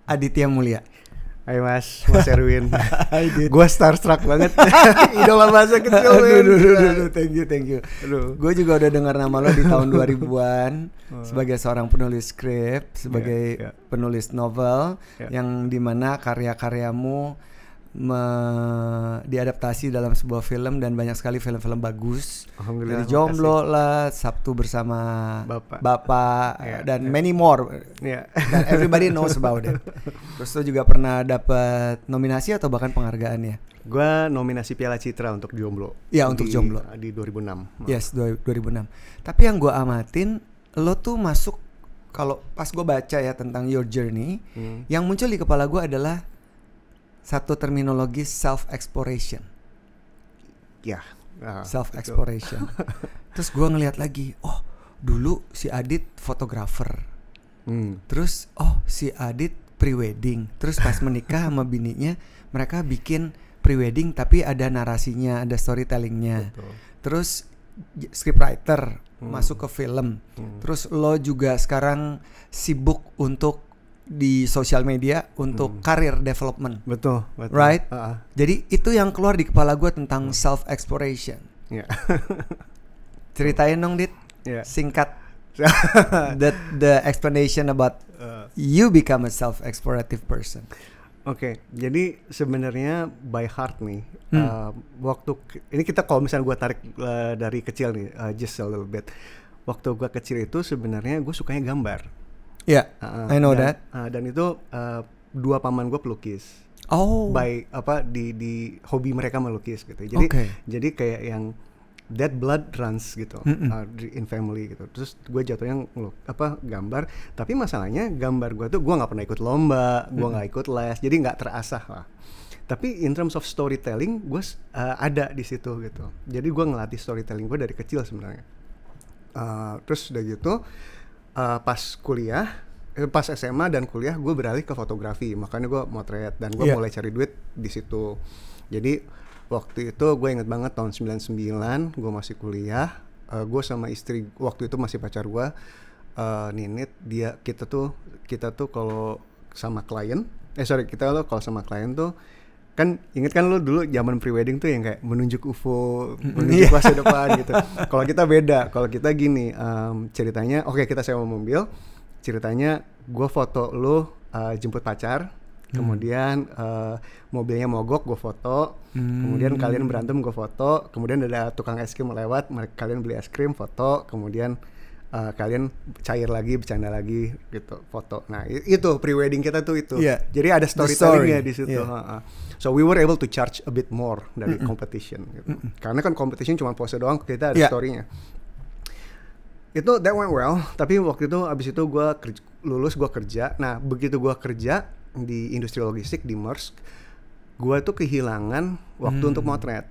Aditya Mulia. Hai Mas Erwin. Hai Dit. Gue starstruck banget. Idola masa kecil. Aduh, thank you. Gue juga udah dengar nama lo di tahun 2000-an sebagai seorang penulis skrip, sebagai penulis novel, yang dimana karya-karyamu diadaptasi dalam sebuah film dan banyak sekali film-film bagus. Dari Jomblo lah, Sabtu Bersama Bapak dan many more. Dan everybody knows about it. Terus lo juga pernah dapat nominasi atau bahkan penghargaan ya? Gue nominasi Piala Citra untuk Jomblo. Ya, untuk Jomblo di 2006. Yes, 2006. Tapi yang gue amatin, lo tuh masuk, kalau pas gue baca ya tentang your journey, yang muncul di kepala gue adalah satu terminologi self-exploration. Ya. Self-exploration. Terus gue ngeliat lagi, oh dulu si Adit fotografer. Terus si Adit pre-wedding. Terus pas menikah sama bininya, mereka bikin pre-wedding tapi ada narasinya, ada storytellingnya. Terus scriptwriter, masuk ke film. Terus lo juga sekarang sibuk untuk di sosial media untuk career development. Betul. Right? Jadi itu yang keluar di kepala gue tentang self-exploration. Ceritain dong Dit, singkat. The explanation about you become a self-explorative person. Oke, jadi sebenarnya by heart nih, waktu ini kita kalau misalnya gue tarik dari kecil nih, just a little bit. Waktu gue kecil itu sebenarnya gue sukanya gambar. I know that. Dan itu dua paman gue pelukis. Di hobi mereka melukis gitu. Jadi kayak yang that blood runs gitu in family gitu. Terus gue jatuhnya gambar. Tapi masalahnya gambar gue tuh gue nggak pernah ikut lomba, gue nggak ikut les, jadi nggak terasah lah. Tapi in terms of storytelling gue ada di situ gitu. Jadi gue ngelatih storytelling gue dari kecil sebenarnya. Terus udah gitu. Pas SMA dan kuliah gue beralih ke fotografi, makanya gue motret dan gue mulai cari duit di situ. Jadi waktu itu gue inget banget tahun 99 gue masih kuliah, gue sama istri waktu itu masih pacar gue, Ninit, kita tuh kalau sama klien, kalau sama klien tuh kan inget kan lo dulu zaman pre-wedding tuh yang kayak menunjuk UFO, menunjuk masa depan gitu. Kalau kita beda, kalau kita gini, ceritanya kita sewa mobil, ceritanya gue foto lo jemput pacar, kemudian mobilnya mogok gue foto, kemudian kalian berantem gue foto, kemudian ada tukang es krim lewat, kalian beli es krim foto, kemudian kalian cair lagi, bercanda lagi gitu, foto. Nah itu pre-wedding kita tuh itu. Jadi ada storytellingnya di situ. So we were able to charge a bit more dari competition gitu. Karena kan competition cuma pose doang, kita ada storynya. Itu that went well. Tapi waktu itu abis itu gue lulus, gue kerja. Nah begitu gue kerja di industri logistik di Maersk, gue tuh kehilangan waktu untuk motret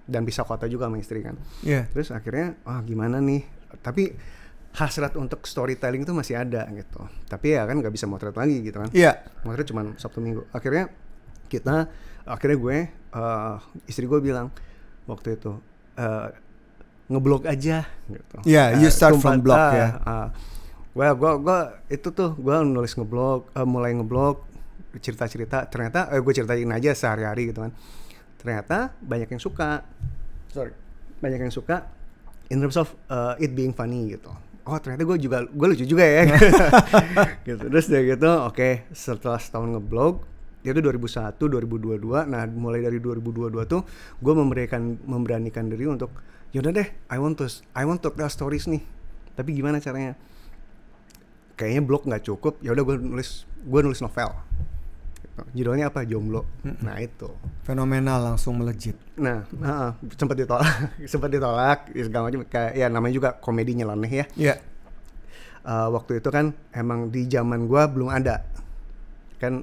dan pisah kota juga sama istri kan. Terus akhirnya gimana nih? Tapi hasrat untuk storytelling itu masih ada gitu. Tapi ya kan nggak bisa motret lagi gitu kan. Motret cuma Sabtu Minggu. Akhirnya gue istri gue bilang waktu itu ngeblog aja gitu. You start from blog gue itu tuh gue nulis mulai ngeblog cerita-cerita. Ternyata gue ceritain aja sehari-hari gitu kan. Ternyata banyak yang suka in terms of it being funny gitu. Ternyata gue lucu juga ya. Gitu. Terus dari gitu setelah setahun ngeblog itu 2001, 2022. Nah mulai dari 2022 tuh gue memberanikan diri untuk yaudah deh, I want to tell stories nih. Tapi gimana caranya? Kayaknya blog nggak cukup. Ya udah gue nulis novel. Judulnya apa? Jomblo. Nah itu fenomenal, langsung melejit. Nah sempat ditolak segala macam, kayak namanya juga komedi nyeleneh ya. Waktu itu kan emang di zaman gue belum ada kan,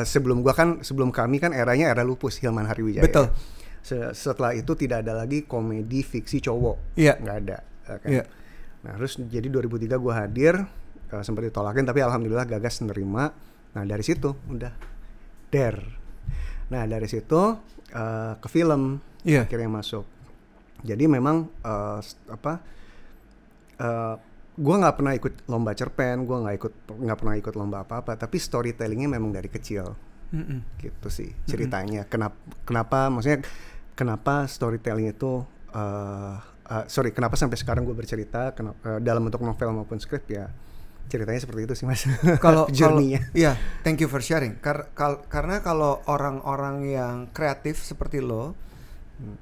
sebelum kami kan eranya era lupus, Hilman Hariwijaya. Betul. Setelah itu tidak ada lagi komedi fiksi cowok, nggak ada kan. Nah terus jadi 2003 gue hadir, sempat ditolakin tapi alhamdulillah gagas nerima. Nah dari situ udah Nah dari situ ke film akhirnya masuk. Jadi memang gue nggak pernah ikut lomba cerpen, gue nggak pernah ikut lomba apa-apa, tapi storytellingnya memang dari kecil. Gitu sih ceritanya. Kenapa maksudnya kenapa storytelling itu kenapa sampai sekarang gue bercerita dalam bentuk novel maupun skrip ya, ceritanya seperti itu sih Mas. Kalau ya, thank you for sharing. Karena kalau orang-orang yang kreatif seperti lo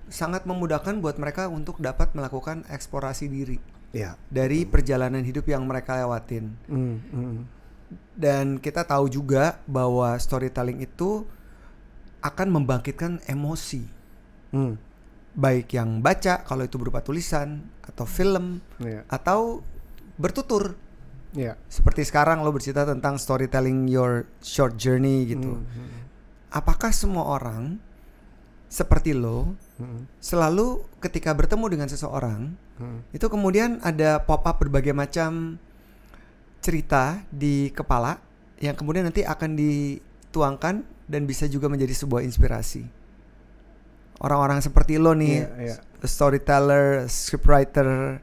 sangat memudahkan buat mereka untuk dapat melakukan eksplorasi diri dari perjalanan hidup yang mereka lewatin. Dan kita tahu juga bahwa storytelling itu akan membangkitkan emosi, baik yang baca kalau itu berupa tulisan atau film atau bertutur. Seperti sekarang lo bercerita tentang storytelling your short journey gitu. Apakah semua orang seperti lo selalu ketika bertemu dengan seseorang itu kemudian ada pop up berbagai macam cerita di kepala yang kemudian nanti akan dituangkan dan bisa juga menjadi sebuah inspirasi? Orang-orang seperti lo nih, storyteller, scriptwriter.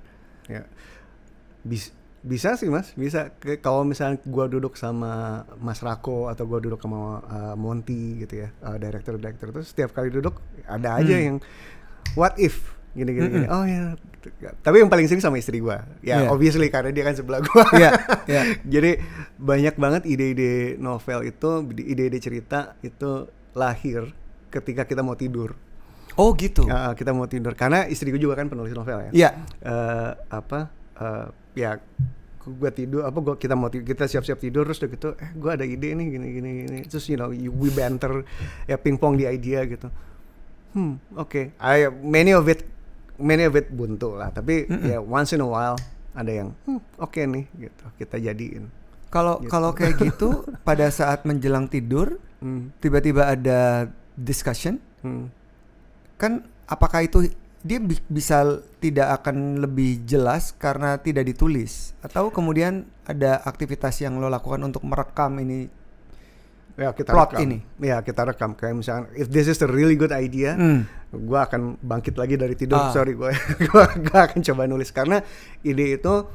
Bisa sih Mas, bisa. Kalau misalnya gue duduk sama Mas Rako atau gue duduk sama Monty gitu ya, director terus setiap kali duduk ada aja yang what if gini. Oh ya. Tapi yang paling sering sama istri gue. Ya obviously karena dia kan sebelah gue. Jadi banyak banget ide-ide novel itu, ide-ide cerita itu lahir ketika kita mau tidur. Oh gitu. Kita mau tidur karena istri gue juga kan penulis novel ya. Ya gue tidur kita siap-siap tidur terus udah gitu gue ada ide nih gini terus we banter ya, pingpong di idea gitu. Oke. Many of it buntu lah, tapi ya once in a while ada yang oke nih gitu kita jadiin. Kalau kayak gitu pada saat menjelang tidur tiba-tiba ada discussion, kan apakah itu dia bisa tidak akan lebih jelas karena tidak ditulis, atau kemudian ada aktivitas yang lo lakukan untuk merekam ini plot rekam. ini? Ya kita rekam, kayak misalnya if this is a really good idea, gue akan bangkit lagi dari tidur. Gue akan coba nulis karena ide itu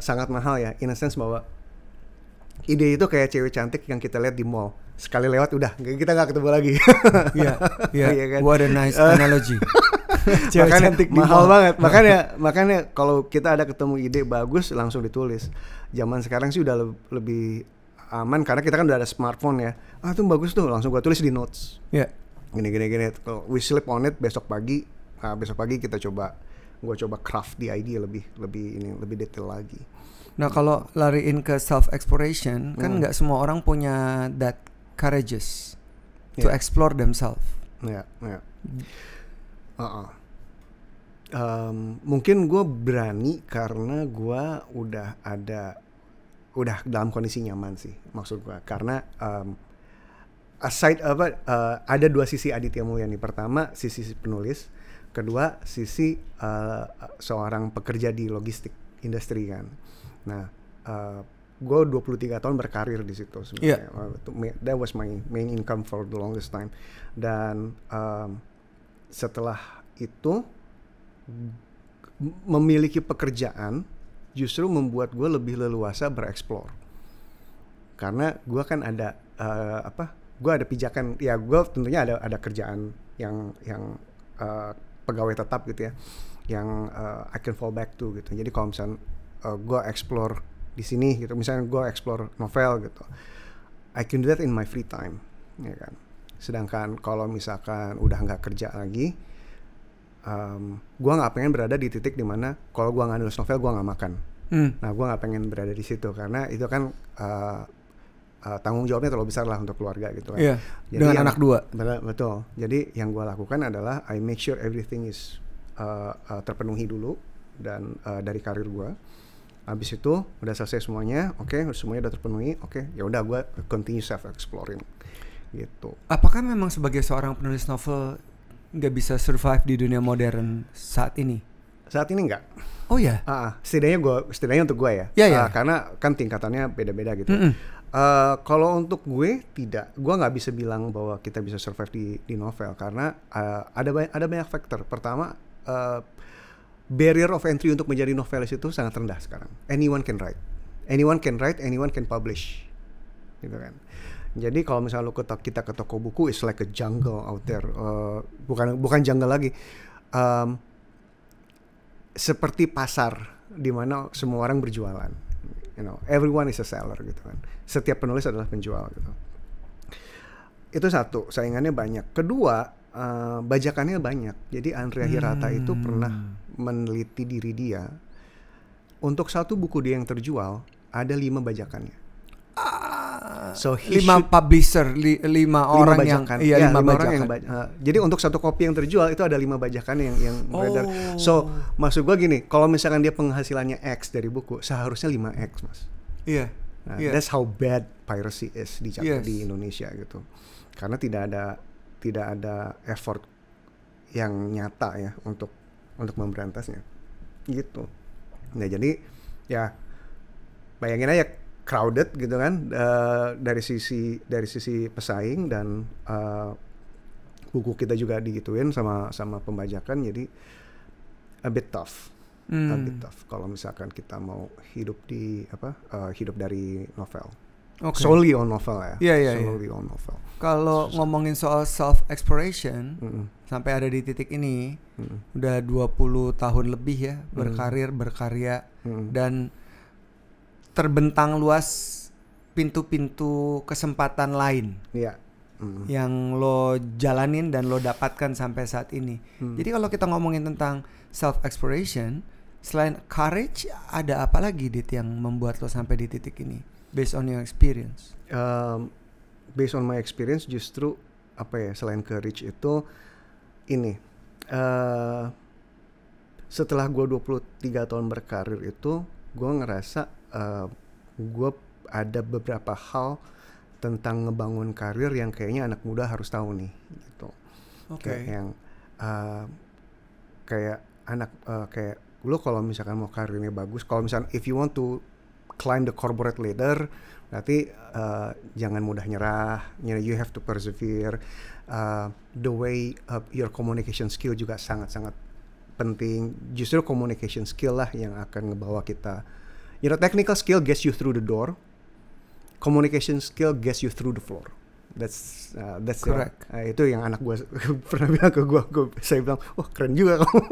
sangat mahal ya, in a sense bahwa ide itu kayak cewek cantik yang kita lihat di mall, sekali lewat udah kita nggak ketemu lagi. Kan? What a nice analogy. Makanya mahal banget. Makanya kalau kita ada ketemu ide bagus langsung ditulis. Zaman sekarang sih udah lebih aman karena kita kan udah ada smartphone ya. Itu bagus tuh, langsung gua tulis di notes. Gini. Kalau we sleep on it besok pagi kita gua coba craft the idea lebih detail lagi. Nah, kalau lariin ke self exploration kan nggak semua orang punya that courageous to explore themselves. Mungkin gue berani karena gue udah dalam kondisi nyaman sih, maksud gue karena ada dua sisi Aditya Mulyani. Pertama sisi penulis, kedua sisi seorang pekerja di logistik industri kan. Nah gue 23 tahun berkarir di situ sebenarnya. That was my main income for the longest time. Dan setelah itu memiliki pekerjaan justru membuat gue lebih leluasa bereksplor. Karena gue kan ada gue ada pijakan. Ya gue tentunya ada kerjaan yang pegawai tetap gitu ya, yang I can fall back to gitu. Jadi kalau misalnya gue explore di sini gitu, misalnya gue explore novel gitu, I can do that in my free time, ya kan. Sedangkan kalau misalkan udah nggak kerja lagi, gue nggak pengen berada di titik dimana kalau gue nggak nulis novel gue nggak makan. Nah gue nggak pengen berada di situ karena itu kan tanggung jawabnya terlalu besar lah untuk keluarga gitu kan. Jadi dengan anak 2. Betul. Jadi yang gue lakukan adalah I make sure everything is terpenuhi dulu dan dari karir gue. Habis itu udah selesai semuanya, semuanya udah terpenuhi, ya udah gue continue self exploring gitu. Apakah memang sebagai seorang penulis novel nggak bisa survive di dunia modern saat ini? Saat ini nggak. Oh ya? Setidaknya untuk gue ya. Karena kan tingkatannya beda-beda gitu. Kalau untuk gue tidak, gue nggak bisa bilang bahwa kita bisa survive di novel karena ada banyak faktor. Pertama, barrier of entry untuk menjadi novelis itu sangat rendah sekarang. Anyone can write, anyone can publish, gitu kan. Jadi kalau misalnya kita ke toko buku, it's like a jungle out there. Bukan jungle lagi, seperti pasar di mana semua orang berjualan. You know, everyone is a seller gitu kan. Setiap penulis adalah penjual gitu. Itu satu, saingannya banyak. Kedua, bajakannya banyak. Jadi Andrea Hirata itu pernah meneliti diri dia. Untuk satu buku dia yang terjual ada 5 bajakannya. So 5 publisher, 5 orang bajakan. yang 5 orang yang jadi untuk satu kopi yang terjual itu ada 5 bajakan yang beredar. So maksud gue gini, kalau misalkan dia penghasilannya X dari buku, seharusnya 5X, Mas. Iya. That's how bad piracy is di Indonesia gitu. Karena tidak ada effort yang nyata ya untuk memberantasnya gitu. Nah jadi ya bayangin aja crowded gitu kan, dari sisi pesaing, dan buku kita juga digituin sama pembajakan, jadi a bit tough kalau misalkan kita mau hidup dari novel. Solely on novel ya. Solely on novel. Kalau ngomongin soal self exploration, sampai ada di titik ini, udah 20 tahun lebih ya berkarya, dan terbentang luas pintu-pintu kesempatan lain yang lo jalanin dan lo dapatkan sampai saat ini. Jadi kalau kita ngomongin tentang self exploration, selain courage, ada apa lagi, Dit, yang membuat lo sampai di titik ini? Based on your experience. Based on my experience, justru selain courage itu ini. Setelah gue 23 tahun berkarir itu, gue ngerasa gue ada beberapa hal tentang ngebangun karir yang kayaknya anak muda harus tahu nih, gitu. Kayak lo kalau misalkan mau karirnya bagus, kalau misalkan if you want to climb the corporate ladder, berarti jangan mudah nyerah. You have to persevere. The way your communication skill juga sangat-sangat penting. Justru communication skill lah yang akan ngebawa kita. Technical skill gets you through the door. Communication skill gets you through the floor. That's correct. Itu yang anak gue pernah bilang ke gue. Saya bilang, keren juga kamu.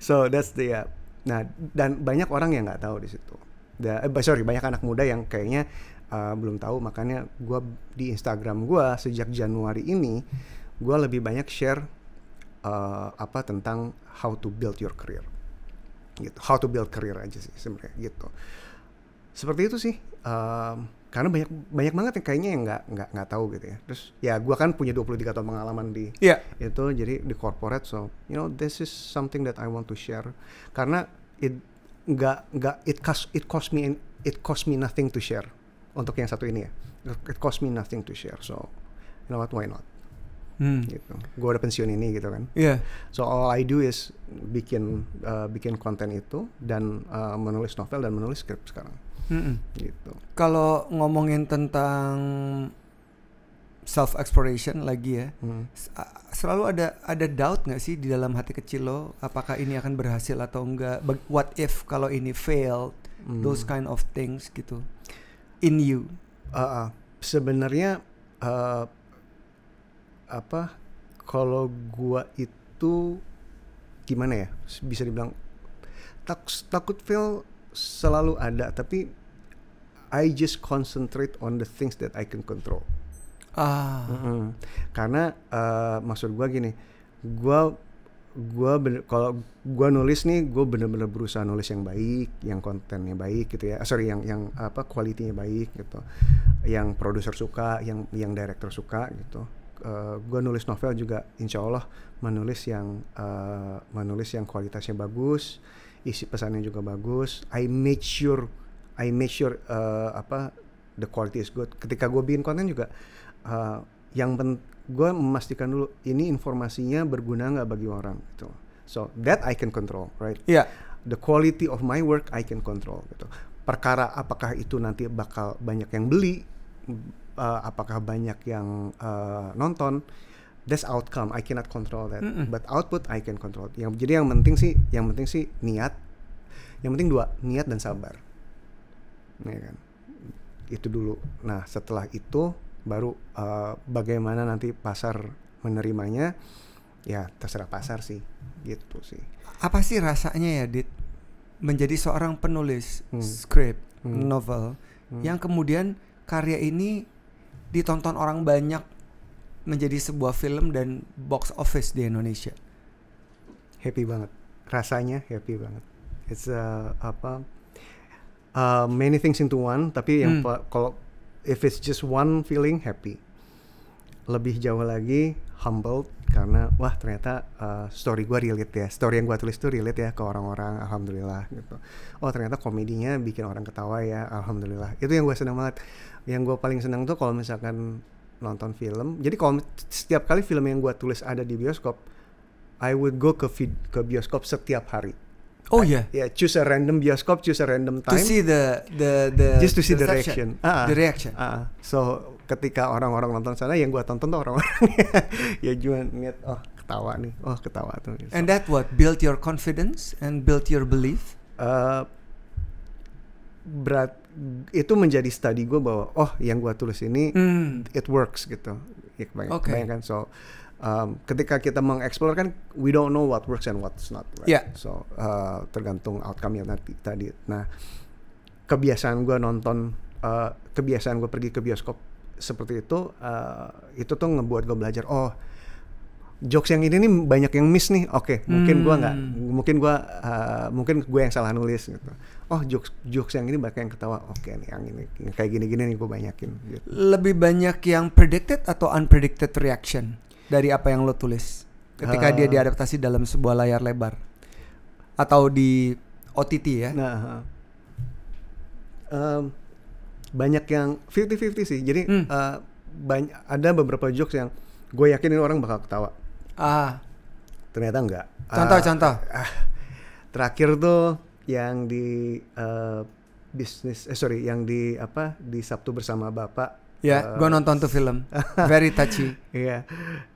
So that's the nah, dan banyak orang yang nggak tahu di situ. Banyak anak muda yang kayaknya belum tahu. Makanya gue di Instagram gue sejak Januari ini, gue lebih banyak share tentang how to build your career. Gitu, how to build career aja sih sebenarnya gitu. Seperti itu sih, karena banyak banget yang kayaknya yang nggak tahu gitu ya. Terus ya gue kan punya 23 tahun pengalaman di itu, jadi di corporate, so this is something that I want to share, karena it cost me nothing to share. Untuk yang satu ini ya, it cost me nothing to share, so you know what, why not? Gitu. Gue udah pensiun ini gitu kan. So all I do is bikin konten itu dan menulis novel dan menulis skrip sekarang. Gitu. Kalau ngomongin tentang self exploration lagi ya, selalu ada doubt nggak sih di dalam hati kecil lo, apakah ini akan berhasil atau enggak? What if kalau ini failed? Those kind of things gitu in you. Sebenarnya kalau gua itu gimana ya, bisa dibilang takut fail selalu ada, tapi I just concentrate on the things that I can control. Karena maksud gua gini, kalau gua nulis nih, gua bener-bener berusaha nulis yang baik, yang kontennya baik gitu ya. Yang quality-nya baik gitu, yang produser suka, yang director suka gitu. Gue nulis novel juga insya Allah menulis yang kualitasnya bagus, isi pesannya juga bagus. I make sure the quality is good. Ketika gue bikin konten juga gue memastikan dulu ini informasinya berguna nggak bagi orang gitu. So that I can control, right? The quality of my work I can control gitu. Perkara apakah itu nanti bakal banyak yang beli, apakah banyak yang nonton, that's outcome, I cannot control that. But output I can control. Jadi yang penting sih niat. Yang penting 2, niat dan sabar. Ya kan? Itu dulu. Nah, setelah itu baru bagaimana nanti pasar menerimanya, ya terserah pasar sih, gitu sih. Apa sih rasanya ya, Dit, menjadi seorang penulis skrip novel yang kemudian karya ini ditonton orang banyak, menjadi sebuah film dan box office di Indonesia? Happy banget, rasanya happy banget. It's many things into one, tapi yang kalau if it's just one feeling, happy. Lebih jauh lagi humbled karena wah ternyata story gue relate ya, story yang gue tulis tuh relate ya ke orang-orang, alhamdulillah gitu. Oh ternyata komedinya bikin orang ketawa ya, alhamdulillah. Itu yang gue senang banget. Yang gue paling senang tuh kalau misalkan nonton film. Jadi kalau setiap kali film yang gue tulis ada di bioskop, I would go ke bioskop setiap hari. Oh ya. Yeah, choose a random bioskop, choose a random time. To see the just to see the reaction. The reaction. So ketika orang-orang nonton sana, yang gue tonton tuh orang-orang ya cuma ngeliat, oh ketawa nih, oh ketawa tuh. So, and that what build your confidence and build your belief? Itu menjadi study gue bahwa oh yang gue tulis ini it works gitu. Ya, bayangkan so ketika kita mengeksplor kan we don't know what works and what's not, right? Yeah. So tergantung outcome-nya tadi. Nah kebiasaan gue nonton, kebiasaan gue pergi ke bioskop seperti itu tuh ngebuat gue belajar. Oh jokes yang ini nih banyak yang miss nih. Oke, mungkin gue yang salah nulis gitu. Oh jokes yang ini banyak yang ketawa. Oke nih yang ini kayak gini-gini nih gue banyakin gitu. Lebih banyak yang predicted atau unpredicted reaction dari apa yang lo tulis ketika dia diadaptasi dalam sebuah layar lebar atau di OTT ya? Nah, banyak yang 50-50 sih. Jadi ada beberapa jokes yang gue yakinin orang bakal ketawa. Ternyata enggak. Contoh. Terakhir tuh yang di yang di Sabtu Bersama Bapak. Ya, gue nonton tuh film, very touchy. Iya.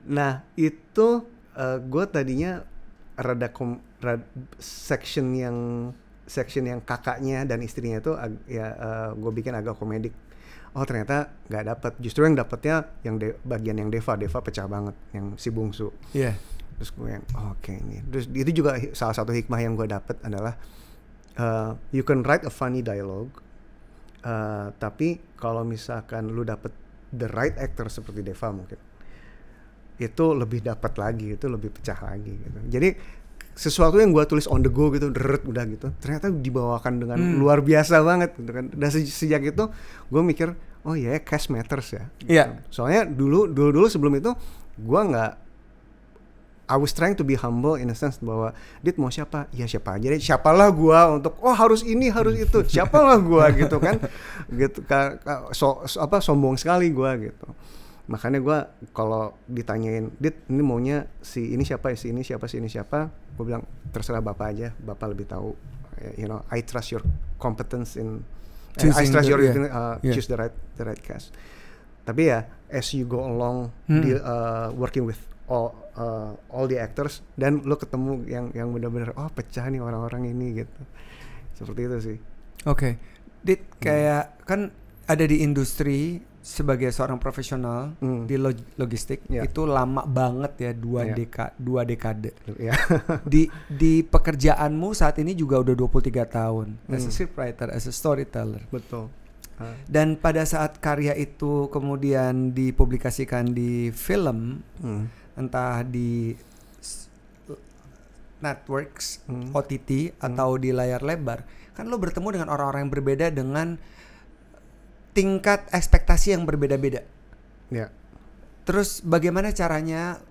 Nah itu gue tadinya section yang kakaknya dan istrinya itu gue bikin agak komedik. Oh ternyata nggak dapet. Justru yang dapetnya yang bagian yang Deva pecah banget, yang si bungsu. Iya. Yeah. Terus gue yang ini. Terus itu juga salah satu hikmah yang gue dapet adalah you can write a funny dialogue, tapi kalau misalkan lu dapet the right actor seperti Deva mungkin, itu lebih dapat lagi, itu lebih pecah lagi gitu. Jadi sesuatu yang gue tulis on the go gitu, udah gitu, ternyata dibawakan dengan luar biasa banget gitu kan. Dan sejak itu gue mikir, oh ya cast matters ya. Gitu. Yeah. Soalnya dulu sebelum itu gue I was trying to be humble in a sense bahwa Dit mau siapa? Ya siapa aja deh. Siapalah gue untuk harus ini harus itu. Siapalah gue gitu kan. Gitu sombong sekali gue gitu. Makanya gue kalau ditanyain, Dit ini maunya si ini siapa, si ini siapa, gue bilang terserah bapak aja, bapak lebih tahu. You know, I trust your competence in I trust your choose the right cast. Tapi ya as you go along working with all the actors, dan lo ketemu yang benar-benar pecah nih orang-orang ini gitu. Seperti itu sih. Oke. Dit kayak kan ada di industri sebagai seorang profesional di logistik itu lama banget ya, dua dekade. di pekerjaanmu saat ini juga udah 23 tahun as a scriptwriter, as a storyteller. Betul. Dan pada saat karya itu kemudian dipublikasikan di film, entah di networks, OTT atau di layar lebar, kan lo bertemu dengan orang-orang yang berbeda dengan tingkat ekspektasi yang berbeda-beda. Ya. Terus bagaimana caranya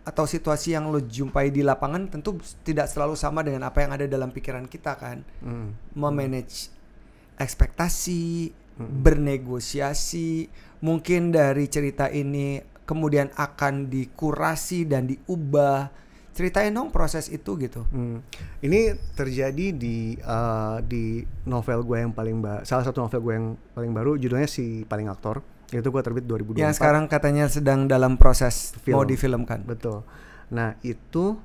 atau situasi yang lo jumpai di lapangan tentu tidak selalu sama dengan apa yang ada dalam pikiran kita kan. Memanage ekspektasi, bernegosiasi, mungkin dari cerita ini kemudian akan dikurasi dan diubah. Ceritain dong proses itu gitu. Ini terjadi di novel gue yang salah satu novel gue yang paling baru, judulnya Si Paling Aktor. Itu gue terbit 2024. Yang sekarang katanya sedang dalam proses mau difilmkan. Betul. Nah itu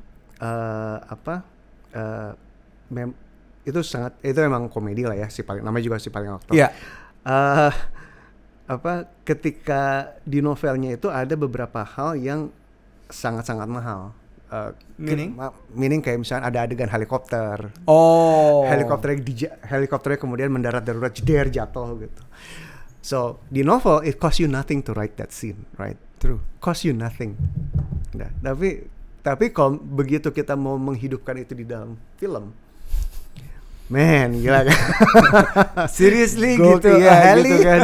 itu memang komedi lah ya, namanya juga si paling aktor. Iya. Ketika di novelnya itu ada beberapa hal yang sangat-sangat mahal. Meaning kayak misalnya ada adegan helikopter. Helikopternya kemudian mendarat darurat, jeder, jatuh gitu. So di novel it cost you nothing to write that scene, right? True. Cost you nothing. Nah, tapi kalau begitu kita mau menghidupkan itu di dalam film, man, gila kan? Seriously gitu ya, gitu kan?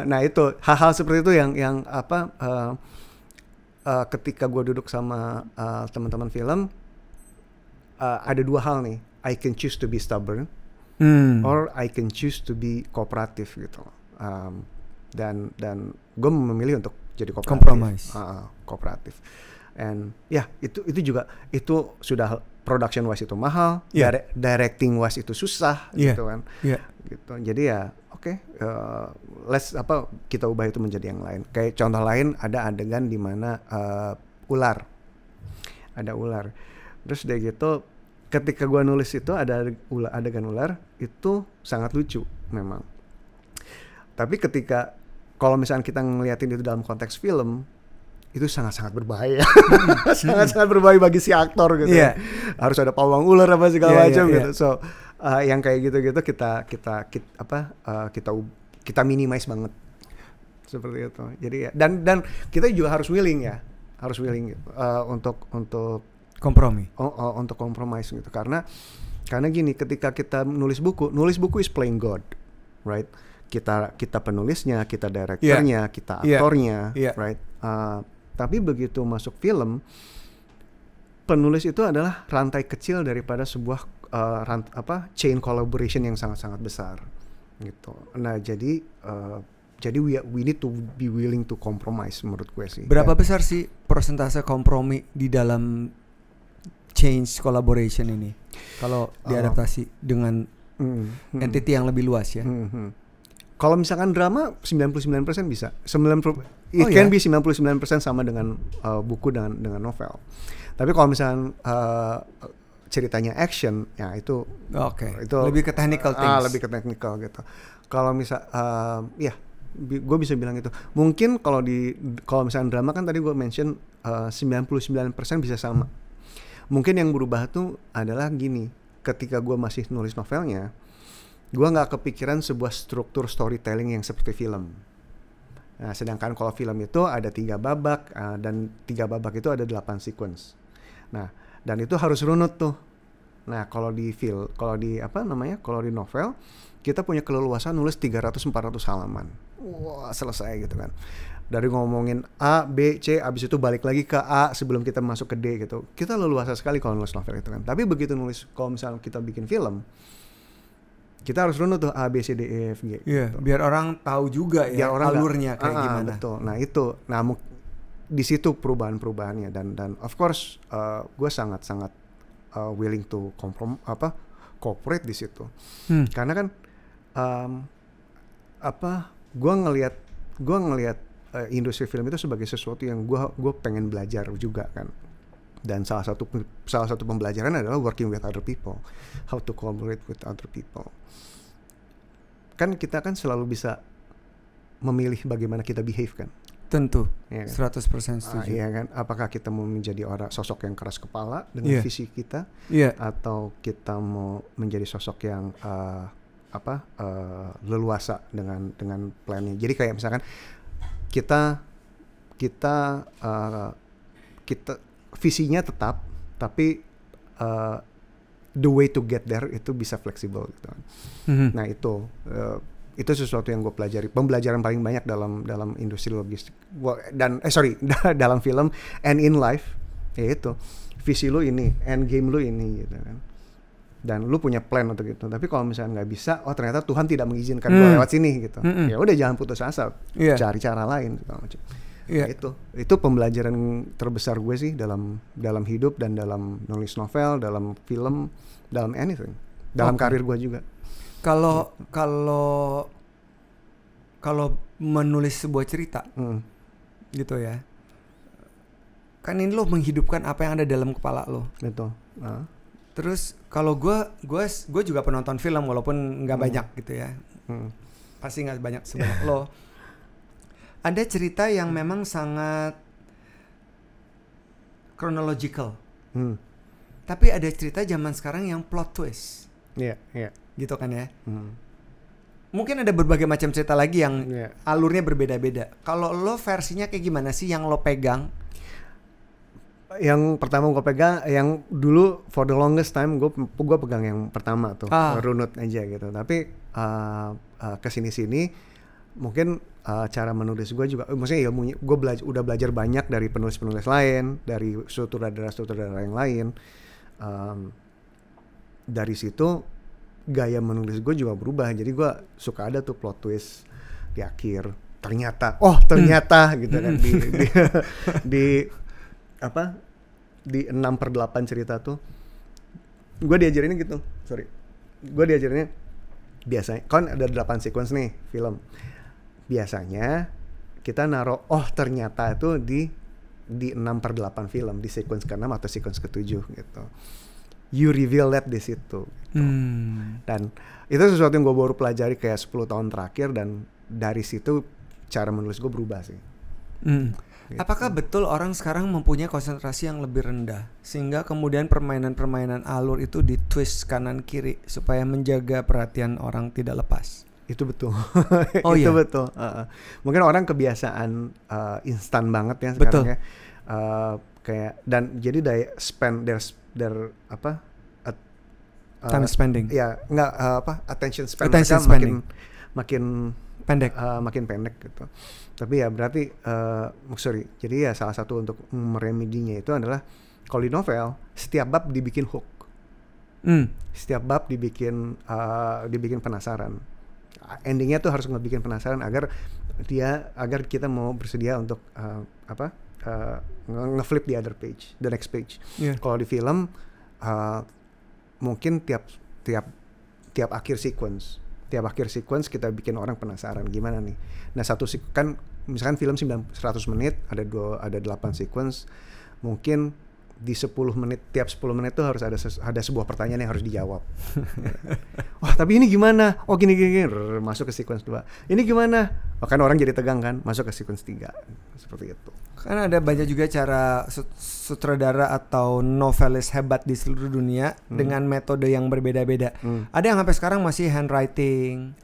Nah itu hal-hal seperti itu yang ketika gue duduk sama teman-teman film, ada dua hal nih. I can choose to be stubborn, or I can choose to be kooperatif gitu. Dan gue memilih untuk jadi kooperatif. And itu juga itu sudah production wise itu mahal, directing wise itu susah gitu kan. Gitu. Jadi kita ubah itu menjadi yang lain. Kayak contoh lain, ada adegan di mana ada ular. Terus dia gitu, ketika gua nulis itu ada adegan ular, itu sangat lucu memang. Tapi kalau misalnya kita ngeliatin itu dalam konteks film, itu sangat-sangat berbahaya. Sangat-sangat berbahaya bagi si aktor gitu. Harus ada pawang ular apa segala macam gitu. So yang kayak gitu-gitu kita minimize banget seperti itu. Jadi dan kita juga harus willing untuk kompromi. Untuk compromise gitu. Karena gini, ketika kita nulis buku is playing God, right? Kita penulisnya, kita direkturnya, kita aktornya, right? Tapi begitu masuk film, penulis itu adalah rantai kecil daripada sebuah chain collaboration yang sangat-sangat besar gitu. Nah jadi we need to be willing to compromise menurut gue sih. Berapa besar sih persentase kompromi di dalam change collaboration ini kalau diadaptasi dengan entity yang lebih luas ya? Kalau misalkan drama 99% bisa. It can be 99% sama dengan buku dengan novel. Tapi kalau misalkan ceritanya action, ya itu itu lebih ke technical things. Lebih ke technical gitu. Kalau gue bisa bilang itu. Mungkin kalau misalkan drama kan tadi gue mention 99% bisa sama. Mungkin yang berubah tuh adalah gini. Ketika gue masih nulis novelnya, gue nggak kepikiran sebuah struktur storytelling yang seperti film. Nah, sedangkan kalau film itu ada 3 babak dan 3 babak itu ada 8 sequence. Nah, dan itu harus runut tuh. Nah, kalau di novel kita punya keleluasan nulis 300-400 halaman. Wah, selesai gitu kan. Dari ngomongin A, B, C, abis itu balik lagi ke A sebelum kita masuk ke D gitu. Kita leluasa sekali kalau nulis novel itu kan. Tapi begitu kalau misalnya kita bikin film, kita harus runut tuh A, B, C, D, E, F, G. Gitu. Biar orang tahu juga ya alurnya kayak gimana. Betul. Nah itu, di situ perubahan-perubahannya dan of course gue sangat-sangat willing to cooperate di situ. Karena kan gue ngelihat industri film itu sebagai sesuatu yang gue pengen belajar juga kan. Dan salah satu pembelajaran adalah working with other people, how to collaborate with other people. Kan kita kan selalu bisa memilih bagaimana kita behave kan. Tentu, ya kan? 100% setuju. Iya kan, apakah kita mau menjadi sosok yang keras kepala dengan visi kita, atau kita mau menjadi sosok yang leluasa dengan plannya. Jadi kayak misalkan kita visinya tetap, tapi the way to get there itu bisa fleksibel gitu. Nah itu sesuatu yang gue pelajari, pembelajaran paling banyak dalam industri logistik dalam film and in life, yaitu visi lu ini, end game lu ini gitu kan, dan lu punya plan untuk itu. Tapi kalau misalnya nggak bisa, ternyata Tuhan tidak mengizinkan gue lewat sini gitu, ya udah jangan putus asa, cari cara lain gitu macam. Nah, itu pembelajaran terbesar gue sih dalam hidup dan dalam nulis novel, dalam film, dalam anything, dalam karir gue juga. Kalau kalau menulis sebuah cerita, gitu ya, kan ini lo menghidupkan apa yang ada dalam kepala lo. Betul. Terus kalau gue juga penonton film walaupun nggak banyak gitu ya, pasti nggak banyak sebanyak lo. Ada cerita yang memang sangat chronological, tapi ada cerita zaman sekarang yang plot twist. Gitu kan ya. Mungkin ada berbagai macam cerita lagi yang alurnya berbeda-beda. Kalau lo versinya kayak gimana sih yang lo pegang? Yang pertama gue pegang, yang dulu for the longest time gue pegang yang pertama tuh, runut aja gitu. Tapi kesini-sini mungkin cara menulis gue juga, maksudnya ilmunya gue udah belajar banyak dari penulis-penulis lain, dari sutradara yang lain. Dari situ gaya menulis gue juga berubah. Jadi gue suka ada tuh plot twist di akhir. Ternyata gitu kan di 6/8 cerita tuh gue diajarinnya gitu. Gue diajarinnya biasanya kan ada 8 sequence nih film. Biasanya kita naruh ternyata itu di 6/8 film, di sequence ke-6 atau sequence ke-7 gitu. You reveal that di situ gitu. Dan itu sesuatu yang gue baru pelajari kayak 10 tahun terakhir, dan dari situ cara menulis gue berubah sih. Gitu. Apakah betul orang sekarang mempunyai konsentrasi yang lebih rendah sehingga kemudian permainan-permainan alur itu ditwist kanan kiri supaya menjaga perhatian orang tidak lepas? Itu betul. Itu betul. Mungkin orang kebiasaan instan banget ya sekarang ya. Kayak dan jadi time spending. Ya, attention spending makin pendek gitu. Tapi ya berarti jadi ya salah satu untuk meremedinya itu adalah kalau di novel setiap bab dibikin hook. Setiap bab dibikin penasaran. Endingnya tuh harus ngebikin penasaran agar kita mau bersedia untuk ngeflip the next page. Kalau di film mungkin tiap akhir sequence kita bikin orang penasaran gimana nih. Nah, kan misalkan film 100 menit ada 8 sequence, mungkin di 10 menit, tiap 10 menit tuh harus ada sebuah pertanyaan yang harus dijawab. Tapi ini gimana? Gini, masuk ke sequence 2. Ini gimana? Kan orang jadi tegang kan, masuk ke sequence 3. Seperti itu. Kan ada banyak juga cara sutradara atau novelis hebat di seluruh dunia dengan metode yang berbeda-beda. Ada yang sampai sekarang masih handwriting,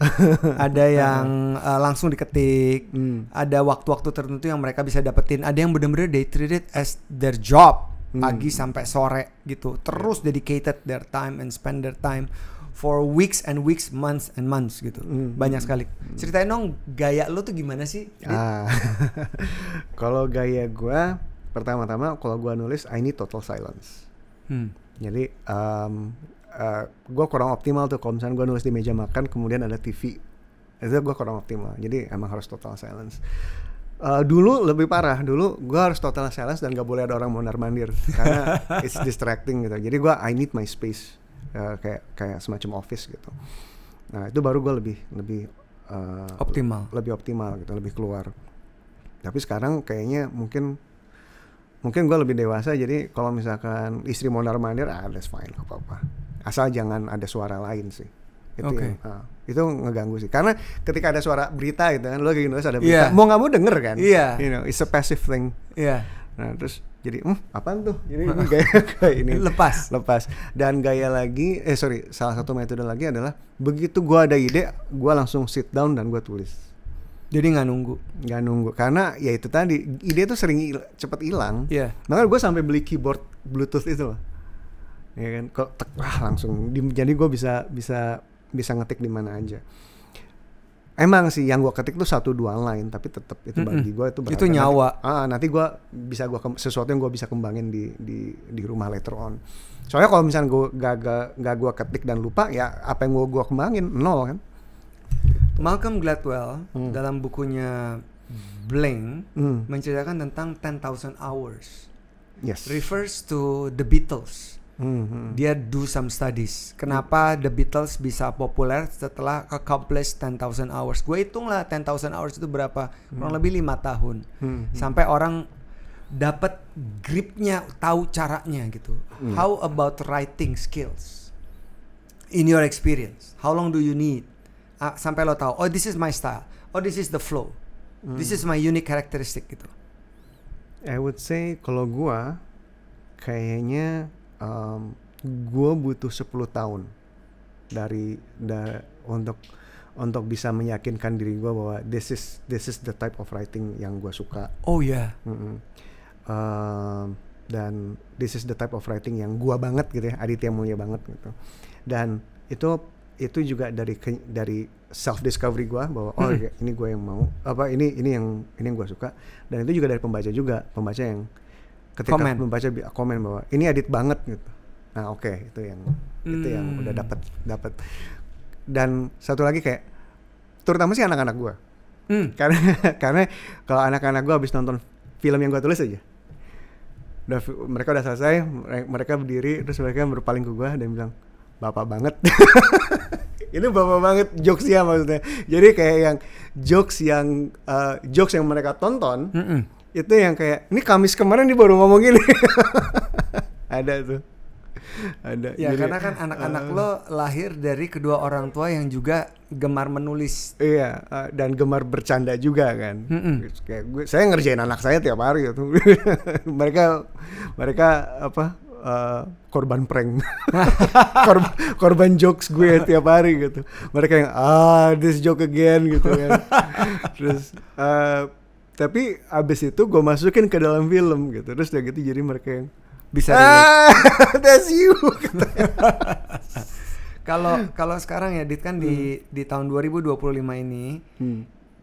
ada yang langsung diketik, ada waktu-waktu tertentu yang mereka bisa dapetin, ada yang benar-benar they treat it as their job. Pagi sampai sore gitu, terus dedicated their time and spend their time for weeks and weeks, months and months gitu. Banyak sekali. Ceritain dong gaya lo tuh gimana sih? Kalau gaya gue, pertama-tama kalau gue nulis I need total silence. Jadi gue kurang optimal tuh kalau misalnya gue nulis di meja makan kemudian ada TV, itu gue kurang optimal. Jadi emang harus total silence. Dulu lebih parah, dulu gue harus total silence dan gak boleh ada orang mondar-mandir karena it's distracting gitu. Jadi gue I need my space, kayak semacam office gitu. Nah itu baru gue lebih optimal gitu, lebih keluar. Tapi sekarang kayaknya mungkin gue lebih dewasa, jadi kalau misalkan istri mondar-mandir, that's fine, gak apa-apa. Asal jangan ada suara lain sih. Itu ngeganggu sih, karena ketika ada suara berita gitu kan, lo lagi nulis ada berita, mau nggak mau denger kan, you know, it's a passive thing. Nah terus jadi apaan tuh, jadi ini kayak ini lepas. Dan gaya lagi, salah satu metode lagi adalah begitu gue ada ide, gue langsung sit down dan gue tulis. Jadi nggak nunggu, karena ya itu tadi ide tuh sering cepet hilang. Makanya gue sampai beli keyboard Bluetooth itu loh, ya kan, kok langsung. Jadi gue bisa ngetik di mana aja. Emang sih yang gue ketik tuh 1-2 line, tapi tetap itu bagi gue itu nyawa. Nanti gue bisa sesuatu yang gue bisa kembangin di rumah later on. Soalnya kalau misalnya gue gak gue ketik dan lupa, ya apa yang gue kembangin nol kan. Malcolm Gladwell dalam bukunya Blank menceritakan tentang 10,000 hours. Yes. Refers to the Beatles. Dia do some studies. Kenapa The Beatles bisa populer setelah accomplish 10,000 hours. Gue hitung lah 10,000 hours itu berapa. Kurang lebih 5 tahun. Sampai orang dapat gripnya, tahu caranya gitu. How about writing skills? In your experience, how long do you need? Sampai lo tahu, oh this is my style. Oh this is the flow. This is my unique characteristic gitu. I would say kalau gue kayaknya gue butuh 10 tahun untuk bisa meyakinkan diri gue bahwa this is the type of writing yang gue suka. Oh ya. Dan this is the type of writing yang gue banget gitu ya, Aditya Mulya banget gitu. Dan itu juga dari self discovery gue bahwa ini gue yang mau, ini yang gue suka. Dan itu juga dari pembaca yang ketika membaca komen bahwa ini Adit banget gitu. Nah itu yang udah dapat. Dan satu lagi kayak terutama sih anak-anak gue. Karena kalau anak-anak gue habis nonton film yang gue tulis aja, mereka udah selesai, mereka berdiri terus mereka berpaling ke gue dan bilang bapak banget. Ini bapak banget jokesnya maksudnya. Jadi kayak yang jokes yang mereka tonton itu yang kayak ini Kamis kemarin dia baru ngomong gini. Ada tuh. Ada. Ya jadi, karena kan anak-anak lo lahir dari kedua orang tua yang juga gemar menulis. Iya, dan gemar bercanda juga kan. Kayak saya ngerjain anak saya tiap hari gitu. mereka korban prank. korban jokes gue tiap hari gitu. Mereka yang this joke again gitu kan. Terus tapi abis itu gue masukin ke dalam film gitu. Terus udah gitu jadi mereka yang bisa that's you. Kalau sekarang ya Dit kan di tahun 2025 ini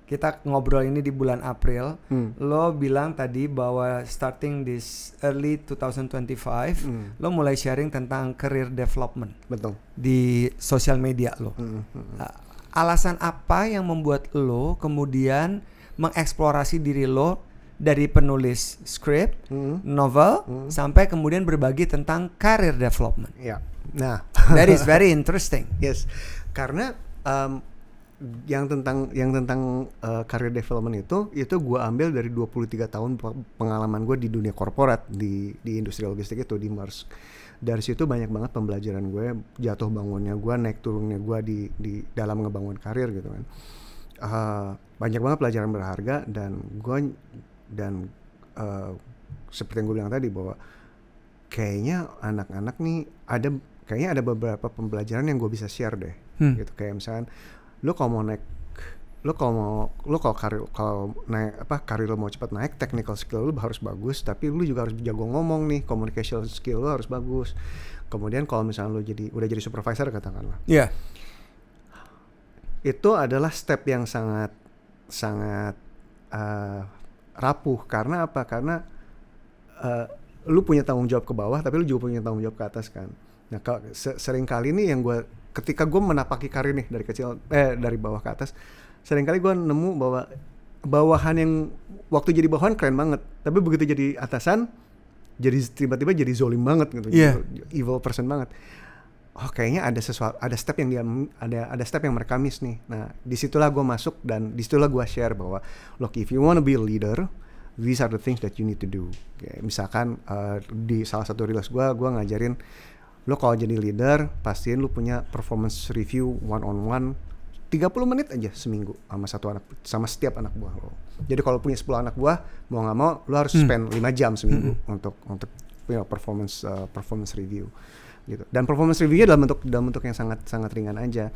kita ngobrol ini di bulan April. Lo bilang tadi bahwa starting this early 2025 lo mulai sharing tentang career development. Betul. Di sosial media lo. Alasan apa yang membuat lo kemudian mengeksplorasi diri lo dari penulis skrip, novel, sampai kemudian berbagi tentang career development? Ya. Nah, that is very interesting. Yes, karena yang tentang career development itu gue ambil dari 23 tahun pengalaman gue di dunia korporat di industri logistik itu di Mars. Dari situ banyak banget pembelajaran gue, jatuh bangunnya gue, naik turunnya gue di dalam ngebangun karir gitu kan. Banyak banget pelajaran berharga dan seperti yang gue bilang tadi bahwa kayaknya anak-anak nih ada beberapa pembelajaran yang gue bisa share deh. Gitu kayak misalkan karir lo mau cepat naik, technical skill lo harus bagus, tapi lo juga harus jago ngomong nih, communication skill lo harus bagus. Kemudian kalau misalnya lo udah jadi supervisor katakanlah. Iya. Yeah. Itu adalah step yang sangat rapuh. Karena apa? Karena lu punya tanggung jawab ke bawah, tapi lu juga punya tanggung jawab ke atas kan. Nah, sering kali nih yang ketika gue menapaki karir nih dari bawah ke atas, sering kali gue nemu bahwa bawahan yang waktu jadi bawahan keren banget, tapi begitu jadi atasan, jadi tiba-tiba jadi zolim banget gitu, evil person banget. Oh kayaknya ada step yang ada step yang mereka miss nih. Nah disitulah gue masuk dan disitulah gue share bahwa look, if you wanna be a leader, these are the things that you need to do. Kayak misalkan di salah satu rilis gue ngajarin lo kalau jadi leader pastiin lo punya performance review one on one 30 menit aja seminggu sama setiap anak buah lo. Jadi kalau punya 10 anak buah, mau nggak mau lo harus spend 5 jam seminggu untuk performance review. Gitu. Dan performance review-nya dalam bentuk yang sangat ringan aja,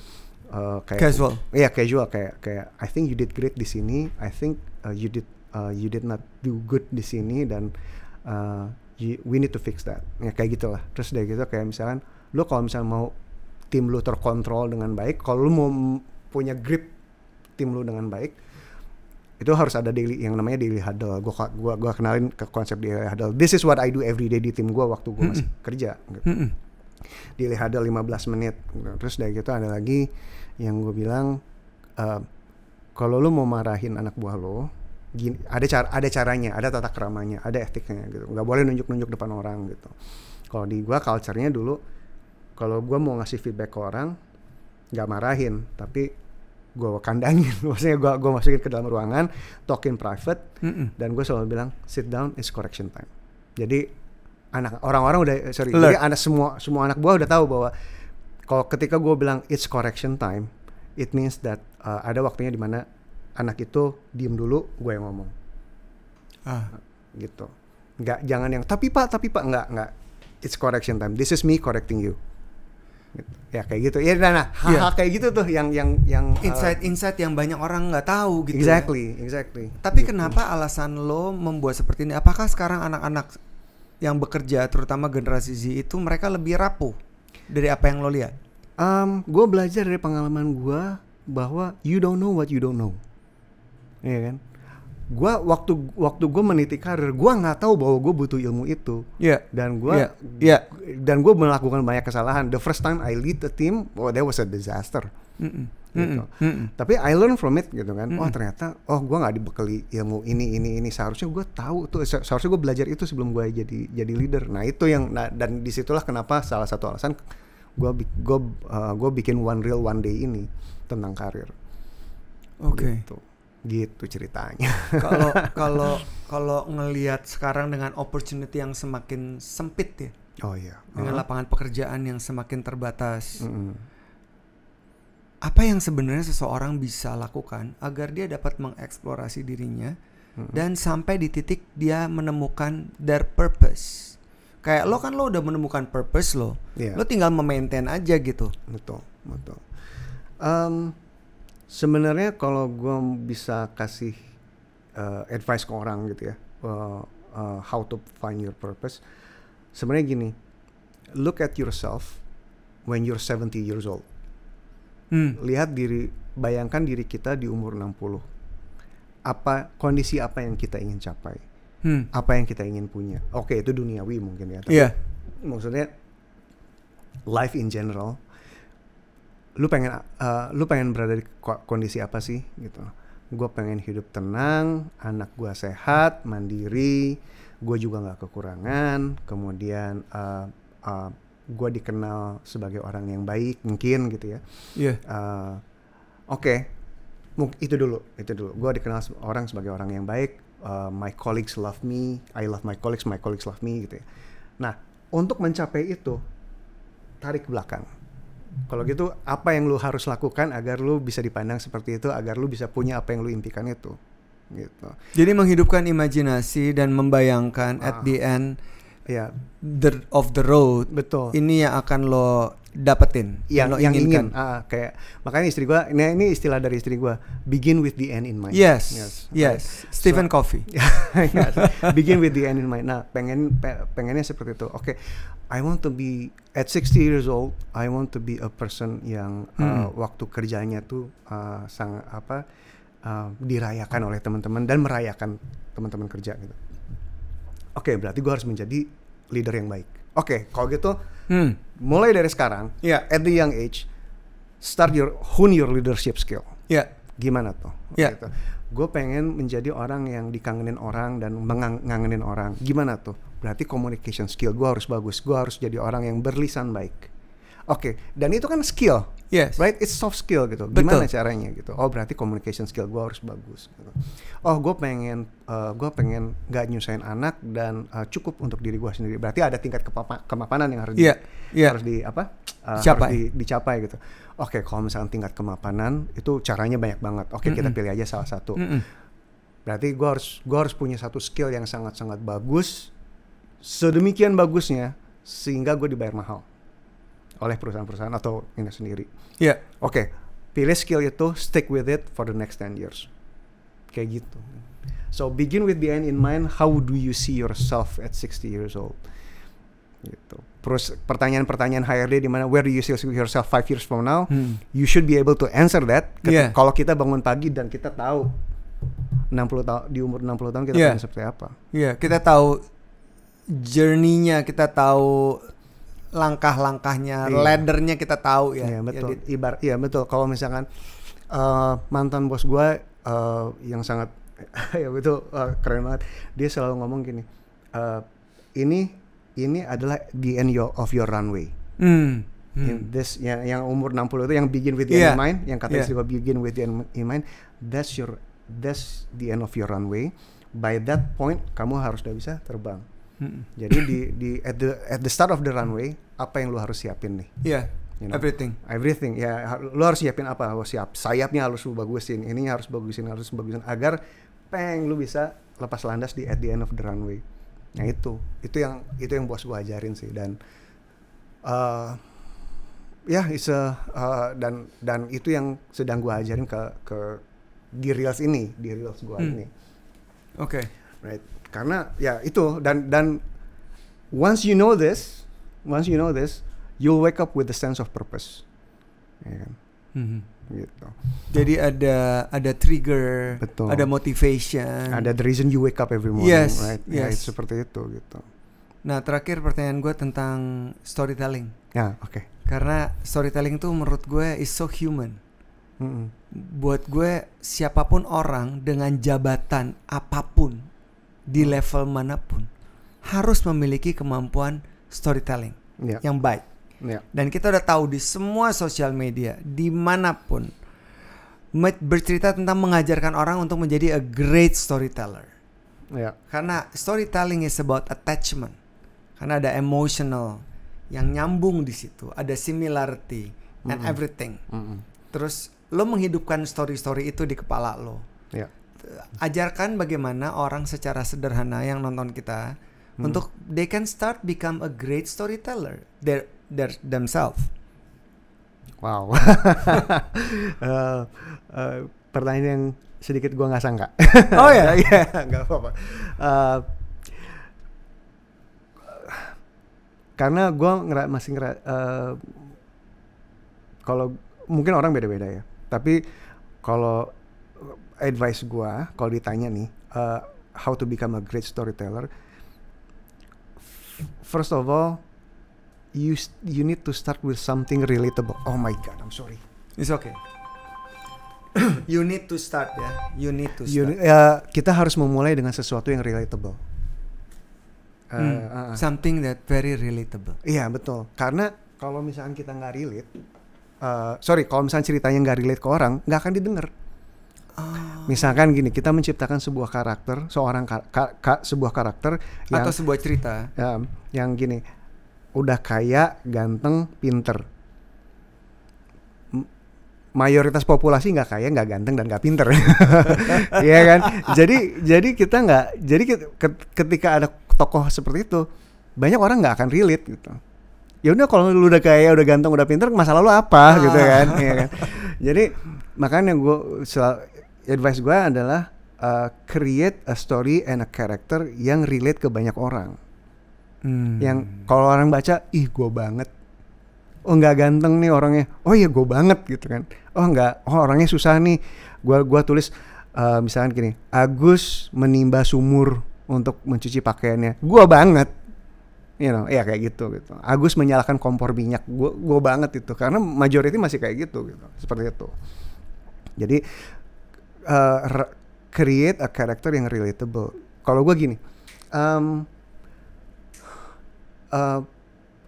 kayak casual. Iya, casual kayak I think you did great di sini, I think you did not do good di sini dan we need to fix that. Ya kayak gitulah. Terus dari gitu kayak misalkan lo kalau misalnya mau tim lo terkontrol dengan baik, kalau lo mau punya grip tim lo dengan baik, itu harus ada yang namanya daily huddle. Gua kenalin ke konsep daily huddle. This is what I do every day di tim gua waktu gua masih kerja gitu. Daily huddle 15 menit. Terus dari gitu ada lagi yang gue bilang, kalau lo mau marahin anak buah lo, ada caranya, ada tata keramanya, ada etiknya gitu. Nggak boleh nunjuk-nunjuk depan orang gitu. Kalau di gue culture-nya dulu, kalau gue mau ngasih feedback ke orang, nggak marahin, tapi gue kandangin. Maksudnya gue masukin ke dalam ruangan, talk in private, dan gue selalu bilang sit down, it's correction time. Jadi orang-orang jadi semua anak buah udah tahu bahwa kalau ketika gue bilang it's correction time, it means that ada waktunya di mana anak itu diem dulu, gue yang ngomong. Gitu. Jangan yang tapi pak enggak. It's correction time. This is me correcting you. Gitu. Ya kayak gitu. Ya hal-hal kayak gitu tuh yang insight yang banyak orang nggak tahu gitu. Exactly. Tapi gitu. Kenapa alasan lo membuat seperti ini? Apakah sekarang anak-anak yang bekerja, terutama generasi Z itu mereka lebih rapuh dari apa yang lo lihat? Gue belajar dari pengalaman gue bahwa you don't know what you don't know. Iya kan? Gue waktu gue meniti karir, gue nggak tahu bahwa gue butuh ilmu itu. Dan gue melakukan banyak kesalahan. The first time I lead a team, that was a disaster. Gitu. Tapi I learn from it gitu kan. Ternyata gue nggak dibekali ilmu ini. Seharusnya gue tahu tuh. Seharusnya gue belajar itu sebelum gue jadi leader. Nah itu dan disitulah kenapa salah satu alasan gue bikin One Real One Day ini tentang karir. Oke. Gitu ceritanya. Kalau ngelihat sekarang dengan opportunity yang semakin sempit ya. Dengan lapangan pekerjaan yang semakin terbatas. Apa yang sebenarnya seseorang bisa lakukan agar dia dapat mengeksplorasi dirinya dan sampai di titik dia menemukan their purpose. Kayak lo kan lo udah menemukan purpose lo. Lo tinggal memaintain aja gitu. Betul. Sebenarnya kalau gue bisa kasih advice ke orang gitu ya, how to find your purpose, sebenarnya gini, look at yourself when you're 70 years old. Bayangkan diri kita di umur 60. Kondisi apa yang kita ingin capai? Apa yang kita ingin punya? Oke, itu duniawi mungkin ya. Tapi maksudnya life in general. Lu pengen berada di kondisi apa sih gitu. Gue pengen hidup tenang, anak gue sehat, mandiri, gue juga nggak kekurangan, kemudian gue dikenal sebagai orang yang baik mungkin gitu ya. Itu dulu. Gue dikenal orang sebagai orang yang baik. My colleagues love me, I love my colleagues love me gitu ya. Nah untuk mencapai itu tarik ke belakang. Kalau gitu apa yang lu harus lakukan agar lu bisa dipandang seperti itu, agar lu bisa punya apa yang lu impikan itu gitu. Jadi menghidupkan imajinasi dan membayangkan at the end of the road. Betul. Ini yang akan lo dapetin, yang ingin. Kayak makanya istri gua, ini istilah dari istri gua, begin with the end in mind. Yes. Stephen Covey. Yes. Begin with the end in mind. Nah, pengennya seperti itu. Oke. I want to be at 60 years old. I want to be a person yang waktu kerjanya tuh sangat dirayakan oleh teman-teman dan merayakan teman-teman kerja gitu. Oke, berarti gue harus menjadi leader yang baik. Oke, kalau gitu mulai dari sekarang, at the young age, hone your leadership skill. Gimana tuh? Gitu. Gue pengen menjadi orang yang dikangenin orang dan ngangenin orang. Gimana tuh? Berarti communication skill gue harus bagus. Gue harus jadi orang yang berlisan baik. Oke, dan itu kan skill, right? It's soft skill gitu. Gimana caranya gitu? Oh, berarti communication skill gue harus bagus. Gitu. Oh, gue pengen gak nyusahin anak dan cukup untuk diri gue sendiri. Berarti ada tingkat kemapanan yang harus dicapai gitu. Oke, kalau misalkan tingkat kemapanan itu caranya banyak banget. Oke, kita pilih aja salah satu. Berarti gue harus punya satu skill yang sangat-sangat bagus, sedemikian bagusnya sehingga gue dibayar mahal oleh perusahaan-perusahaan atau ini sendiri. Oke, pilih skill itu, stick with it for the next 10 years. Kayak gitu. So begin with the end in mind. How do you see yourself at 60 years old? Gitu. Terus pertanyaan-pertanyaan HRD di mana, where do you see yourself 5 years from now? You should be able to answer that. Kalau kita bangun pagi dan kita tahu 60 tahun di umur 60 tahun kita pengen seperti apa? Kita tahu journey-nya, kita tahu langkah-langkahnya, ladder-nya kita tahu ya. Betul. Betul. Kalau misalkan mantan bos gue yang sangat keren banget, dia selalu ngomong gini, ini ini adalah the end of your runway. In this yang umur 60 itu yang begin with the end in mind, yang kata istri gue begin with the end in mind, that's the end of your runway. By that point kamu harus udah bisa terbang. Jadi at the start of the runway, apa yang lu harus siapin nih? You know, everything ya, lu harus siapin apa? Sayapnya harus lu bagusin, ininya harus bagusin agar lu bisa lepas landas at the end of the runway. Nah itu yang bos gua ajarin sih, dan dan itu yang sedang gue ajarin ke di reels gue ini. Oke. Right. Karena ya itu dan once you know this, you'll wake up with a sense of purpose. Ya kan? Gitu. Jadi ada trigger, betul, ada motivation, ada the reason you wake up every morning, right? Ya, seperti itu gitu. Nah, terakhir pertanyaan gue tentang storytelling. Ya, oke. Karena storytelling tuh menurut gue is so human. Buat gue siapapun orang dengan jabatan apapun di level manapun harus memiliki kemampuan storytelling yang baik. Dan kita udah tahu di semua sosial media dimanapun bercerita tentang mengajarkan orang untuk menjadi a great storyteller. Karena storytelling is about attachment. Karena ada emotional yang nyambung di situ, ada similarity and everything. Terus lo menghidupkan story-story itu di kepala lo. Ajarkan bagaimana orang secara sederhana yang nonton kita untuk they can start become a great storyteller themselves. Wow. Pertanyaan yang sedikit gua nggak sangka. Oh ya, nggak apa-apa. Karena gue masih kalau mungkin orang beda-beda ya, tapi kalau advice gue kalau ditanya nih how to become a great storyteller, first of all you need to start with something relatable. Oh my god, I'm sorry. It's okay. You need to start ya. Kita harus memulai dengan sesuatu yang relatable. Something that very relatable. Iya betul. Karena kalau misalkan kita nggak relate, kalau misalkan ceritanya nggak relate ke orang, nggak akan didengar. Misalkan gini, kita menciptakan sebuah karakter, sebuah karakter yang, atau sebuah cerita, yang gini, udah kaya, ganteng, pinter. Mayoritas populasi nggak kaya, nggak ganteng, dan nggak pinter. Iya kan? Jadi kita nggak. Jadi ketika ada tokoh seperti itu, banyak orang nggak akan relate gitu. Ya udah, kalau lu udah kaya, udah ganteng, udah pinter, masalah lu apa gitu kan? Iya kan? Jadi makanya advice gue adalah create a story and a character yang relate ke banyak orang. Yang kalau orang baca, ih gue banget. Oh nggak ganteng nih orangnya, oh iya gue banget gitu kan. Oh orangnya susah nih, gue tulis misalkan gini, Agus menimba sumur untuk mencuci pakaiannya, gue banget, ya kayak gitu. Agus menyalakan kompor minyak, gue banget itu, karena majority masih kayak gitu, seperti itu. Jadi create a character yang relatable. Kalau gue gini,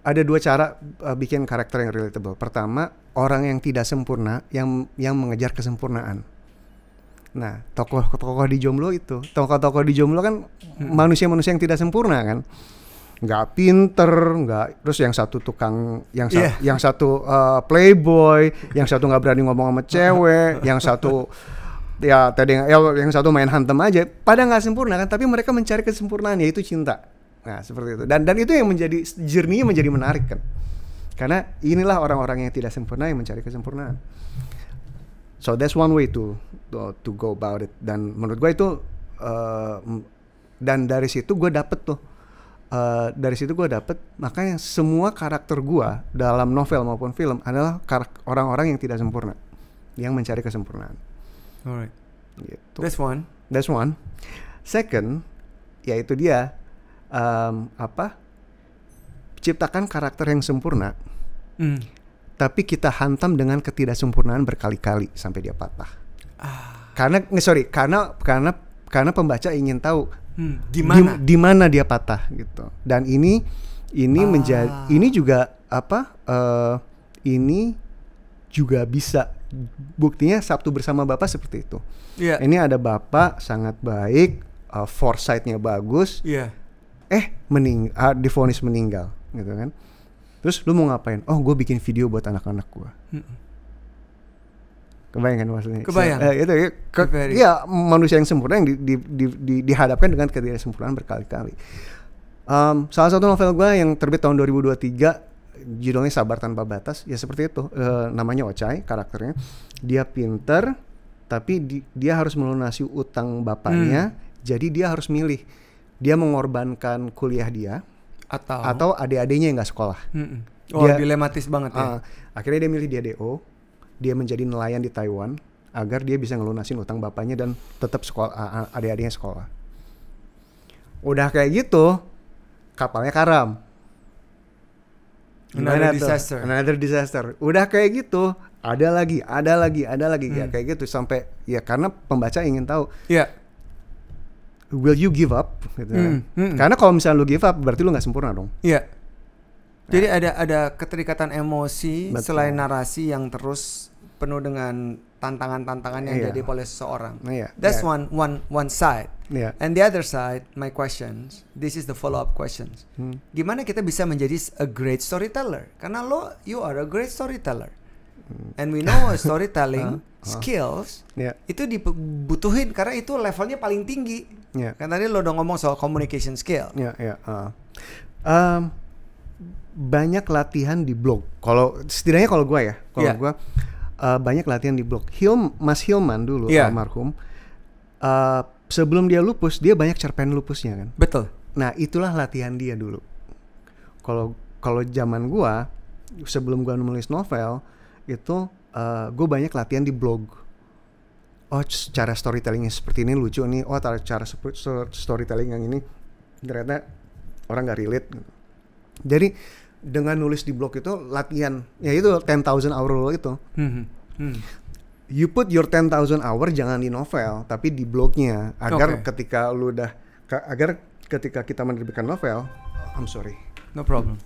ada dua cara bikin karakter yang relatable. Pertama, orang yang tidak sempurna yang mengejar kesempurnaan. Nah, tokoh di Jomblo itu, tokoh di Jomblo kan manusia-manusia yang tidak sempurna kan. Nggak pinter, terus yang satu tukang, yang satu playboy, yang satu nggak berani ngomong sama cewek, yang satu yang satu main hantem aja. Pada nggak sempurna kan, tapi mereka mencari kesempurnaan, yaitu cinta. Nah seperti itu, dan itu yang menjadi journey-nya menjadi menarik kan, karena inilah orang-orang yang tidak sempurna yang mencari kesempurnaan. So that's one way to go about it. Dan menurut gue itu dan dari situ gue dapet makanya semua karakter gue dalam novel maupun film adalah orang-orang yang tidak sempurna, yang mencari kesempurnaan. Alright. Gitu. That's one. Second, yaitu dia ciptakan karakter yang sempurna, tapi kita hantam dengan ketidaksempurnaan berkali-kali sampai dia patah. Karena karena pembaca ingin tahu di mana dia patah gitu. Dan ini menjadi ini juga ini juga bisa buktinya Sabtu Bersama Bapak seperti itu. Yeah. Ini ada bapak sangat baik, foresight-nya bagus. Yeah. Divonis meninggal gitu kan. Terus lu mau ngapain? Oh, gue bikin video buat anak-anak gue. Kebayang kan maksudnya? Kebayang. Iya, manusia yang sempurna yang dihadapkan dengan ketidaksempurnaan berkali-kali. Salah satu novel gue yang terbit tahun 2023 judulnya Sabar Tanpa Batas, ya seperti itu. Namanya Ochai karakternya. Dia pinter, tapi dia harus melunasi utang bapaknya. Jadi dia harus milih. Dia mengorbankan kuliah dia atau adik-adiknya yang nggak sekolah. Dilematis banget ya. Akhirnya dia milih dia DO. Dia menjadi nelayan di Taiwan agar dia bisa ngelunasin utang bapaknya dan tetap sekolah, adik-adiknya sekolah. Udah kayak gitu, kapalnya karam. Another disaster. Udah kayak gitu, ada lagi. Ya kayak gitu sampai ya karena pembaca ingin tahu. Yeah. Will you give up? Gitu kan? Karena kalau misalnya lu give up berarti lu nggak sempurna dong. Iya. Yeah. Jadi ada keterikatan emosi. Betul. Selain narasi yang terus penuh dengan tantangan-tantangan yang jadi oleh seseorang. That's one side. And the other side, my questions. This is the follow-up questions. Gimana kita bisa menjadi a great storyteller? Karena you are a great storyteller. And we know storytelling skills itu dibutuhin karena itu levelnya paling tinggi. Kan tadi lo udah ngomong soal communication skill. Banyak latihan di blog. Setidaknya kalau gue ya, gue banyak latihan di blog. Mas Hilman dulu almarhum, sebelum dia lupus dia banyak cerpen lupusnya kan. Betul. Nah itulah latihan dia dulu. Kalau zaman gue sebelum gue nulis novel itu gue banyak latihan di blog. Oh, cara storytellingnya seperti ini lucu nih. Oh, cara storytelling yang ini ternyata orang nggak relate. Jadi dengan nulis di blog itu latihan, ya itu 10,000 hour rule itu. You put your 10,000 hour jangan di novel, tapi di blognya agar ketika kita menerbitkan novel, I'm sorry. No problem.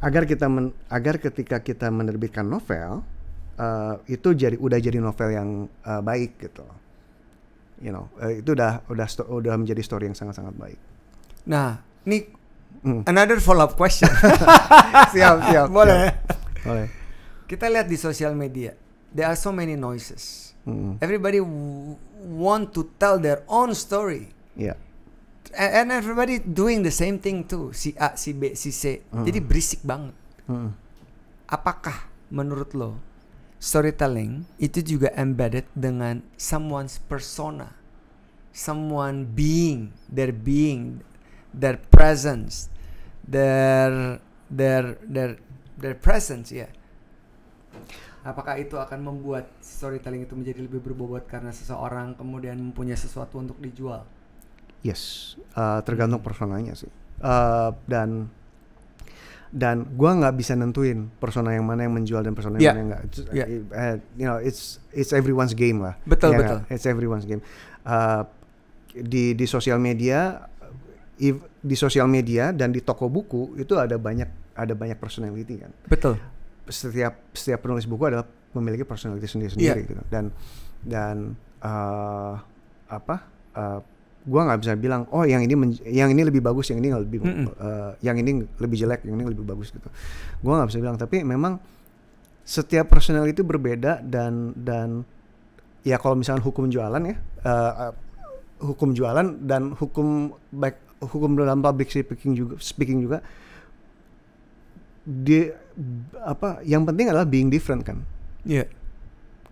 Agar ketika kita menerbitkan novel, itu udah jadi novel yang baik gitu. Itu udah menjadi story yang sangat-sangat baik. Nah, ini another follow-up question. siap. Boleh. Kita lihat di sosial media, there are so many noises. Everybody want to tell their own story. Yeah. And everybody doing the same thing too. Si A, si B, si C. Jadi berisik banget. Apakah menurut lo storytelling itu juga embedded dengan someone's persona, someone being, their presence, their presence, ya. Apakah itu akan membuat storytelling itu menjadi lebih berbobot karena seseorang kemudian mempunyai sesuatu untuk dijual? Yes, tergantung personanya sih. Dan gue nggak bisa nentuin persona yang mana yang menjual dan persona yang mana yang nggak. It's everyone's game lah. Betul. It's everyone's game. Di sosial media, dan di toko buku itu ada banyak personality kan. Betul. Setiap penulis buku adalah memiliki personality sendiri gitu. Dan gue nggak bisa bilang yang ini lebih bagus, yang ini lebih jelek, yang ini lebih bagus gitu. Gue nggak bisa bilang, tapi memang setiap personality itu berbeda dan ya kalau misalnya hukum jualan dan hukum dalam public speaking juga yang penting adalah being different kan.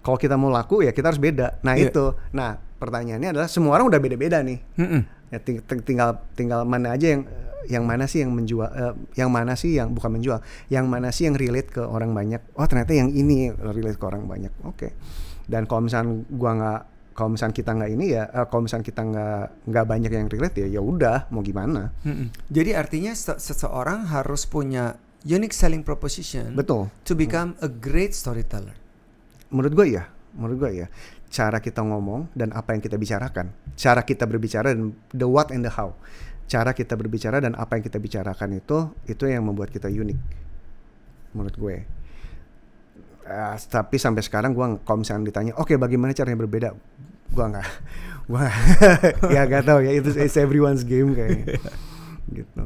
Kalau kita mau laku ya kita harus beda. Itu. Nah, pertanyaannya adalah semua orang udah beda-beda nih. Ya tinggal mana aja yang mana sih yang menjual, yang mana sih yang bukan menjual, yang mana sih yang relate ke orang banyak. Oh, ternyata yang ini relate ke orang banyak. Oke. Dan kalau misalnya kita nggak ini ya, kalau misalnya kita nggak banyak yang relate ya udah mau gimana. Jadi artinya seseorang harus punya unique selling proposition. Betul. To become a great storyteller. menurut gue ya cara kita ngomong dan apa yang kita bicarakan, cara kita berbicara dan the what and the how, cara kita berbicara dan apa yang kita bicarakan itu yang membuat kita unik menurut gue. Tapi sampai sekarang gue kalau misalnya ditanya oke, bagaimana caranya berbeda, gue ya gak tahu ya, it's everyone's game kayaknya gitu.